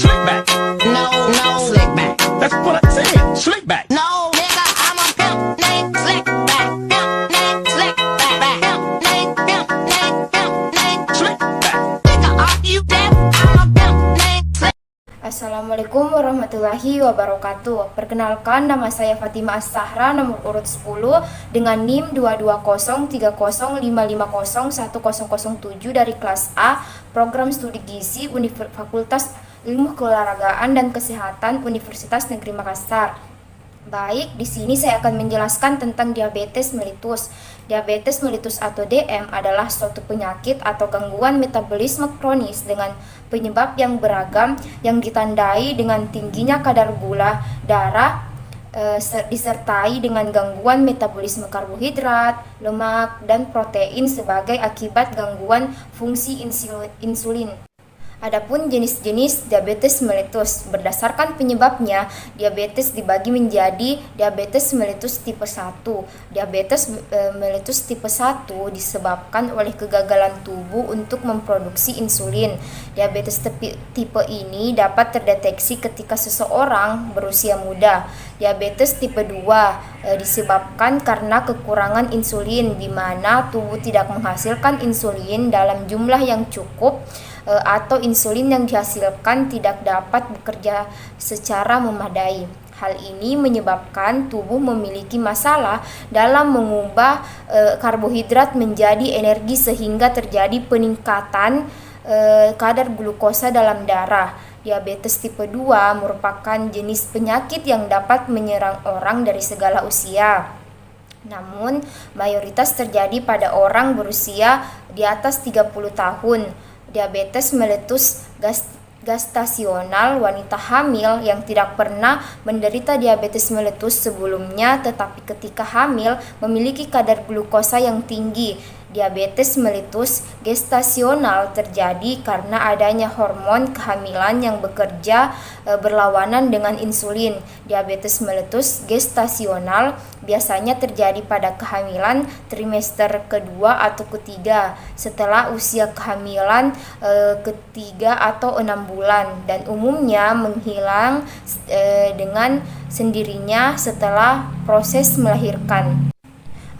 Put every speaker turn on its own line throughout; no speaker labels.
Slick back.
No, no, slick back.
That's what I said. Slick back.
No, nigga, I'm a pimp named Slick back. Pimp named Slick back. Pimp named
Slick back.
Nigga, are you deaf? I'm a pimp named Slick.
Assalamualaikum warahmatullahi wabarakatuh. Perkenalkan, nama saya Fatima As-Sahra, nomor urut 10 dengan NIM 2203055010007 dari kelas A, program studi gizi Fakultas Ilmu Keolahragaan dan Kesehatan Universitas Negeri Makassar. Baik, di sini saya akan menjelaskan tentang diabetes mellitus. Diabetes mellitus atau DM adalah suatu penyakit atau gangguan metabolisme kronis dengan penyebab yang beragam yang ditandai dengan tingginya kadar gula darah disertai dengan gangguan metabolisme karbohidrat, lemak, dan protein sebagai akibat gangguan fungsi insulin. Adapun jenis-jenis diabetes mellitus berdasarkan penyebabnya, diabetes dibagi menjadi diabetes mellitus tipe 1. Diabetes mellitus tipe 1 disebabkan oleh kegagalan tubuh untuk memproduksi insulin. Diabetes tipe ini dapat terdeteksi ketika seseorang berusia muda. Diabetes tipe 2 disebabkan karena kekurangan insulin, di mana tubuh tidak menghasilkan insulin dalam jumlah yang cukup atau insulin yang dihasilkan tidak dapat bekerja secara memadai. Hal ini menyebabkan tubuh memiliki masalah dalam mengubah karbohidrat menjadi energi sehingga terjadi peningkatan kadar glukosa dalam darah. Diabetes tipe 2 merupakan jenis penyakit yang dapat menyerang orang dari segala usia. Namun, mayoritas terjadi pada orang berusia di atas 30 tahun. Diabetes mellitus gestasional, wanita hamil yang tidak pernah menderita diabetes mellitus sebelumnya tetapi ketika hamil memiliki kadar glukosa yang tinggi. Diabetes mellitus gestasional terjadi karena adanya hormon kehamilan yang bekerja berlawanan dengan insulin. Diabetes mellitus gestasional biasanya terjadi pada kehamilan trimester kedua atau ketiga setelah usia kehamilan ketiga atau 6 bulan dan umumnya menghilang dengan sendirinya setelah proses melahirkan.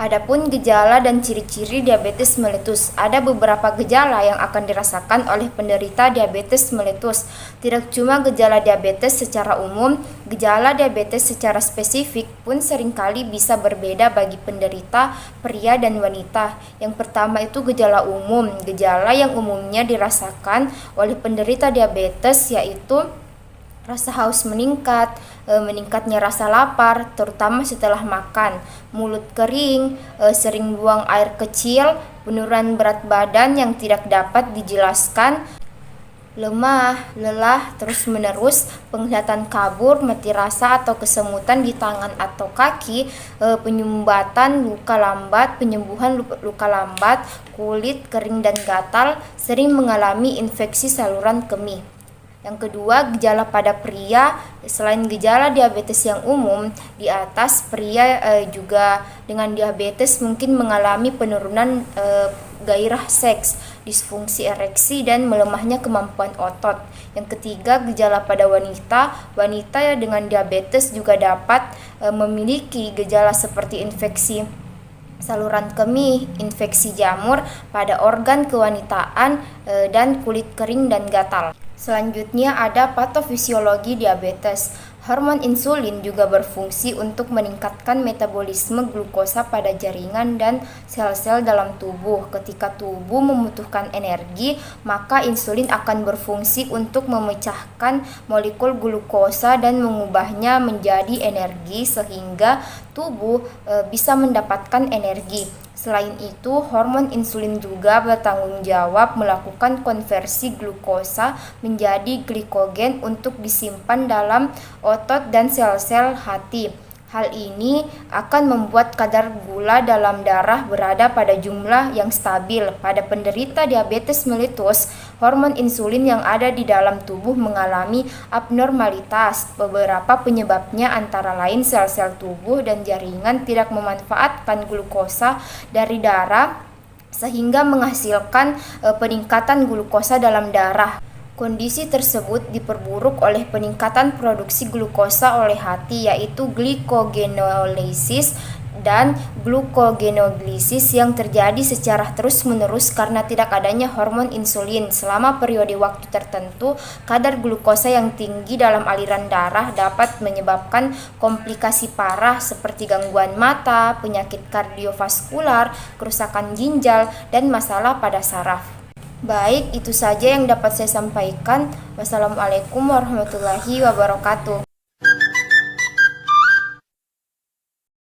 Adapun gejala dan ciri-ciri diabetes mellitus, ada beberapa gejala yang akan dirasakan oleh penderita diabetes mellitus. Tidak cuma gejala diabetes secara umum, gejala diabetes secara spesifik pun seringkali bisa berbeda bagi penderita pria dan wanita. Yang pertama itu gejala umum. Gejala yang umumnya dirasakan oleh penderita diabetes yaitu rasa haus meningkat, meningkatnya rasa lapar, terutama setelah makan, mulut kering, sering buang air kecil, penurunan berat badan yang tidak dapat dijelaskan, lemah, lelah terus-menerus, penglihatan kabur, mati rasa atau kesemutan di tangan atau kaki, penyumbatan luka lambat, penyembuhan luka lambat, kulit kering dan gatal, sering mengalami infeksi saluran kemih. Yang kedua, gejala pada pria. Selain gejala diabetes yang umum, di atas pria juga dengan diabetes mungkin mengalami penurunan gairah seks, disfungsi ereksi, dan melemahnya kemampuan otot. Yang ketiga, gejala pada wanita. Wanita dengan diabetes juga dapat memiliki gejala seperti infeksi saluran kemih, infeksi jamur pada organ kewanitaan, dan kulit kering dan gatal. Selanjutnya ada patofisiologi diabetes. Hormon insulin juga berfungsi untuk meningkatkan metabolisme glukosa pada jaringan dan sel-sel dalam tubuh. Ketika tubuh membutuhkan energi, maka insulin akan berfungsi untuk memecahkan molekul glukosa dan mengubahnya menjadi energi sehingga tubuh bisa mendapatkan energi. Selain itu, hormon insulin juga bertanggung jawab melakukan konversi glukosa menjadi glikogen untuk disimpan dalam otot dan sel-sel hati. Hal ini akan membuat kadar gula dalam darah berada pada jumlah yang stabil. Pada penderita diabetes mellitus, hormon insulin yang ada di dalam tubuh mengalami abnormalitas. Beberapa penyebabnya antara lain sel-sel tubuh dan jaringan tidak memanfaatkan glukosa dari darah sehingga menghasilkan peningkatan glukosa dalam darah. Kondisi tersebut diperburuk oleh peningkatan produksi glukosa oleh hati, yaitu glikogenolysis dan gluconeogenesis yang terjadi secara terus-menerus karena tidak adanya hormon insulin. Selama periode waktu tertentu, kadar glukosa yang tinggi dalam aliran darah dapat menyebabkan komplikasi parah seperti gangguan mata, penyakit kardiovaskular, kerusakan ginjal, dan masalah pada saraf. Baik, itu saja yang dapat saya sampaikan. Wassalamualaikum warahmatullahi wabarakatuh.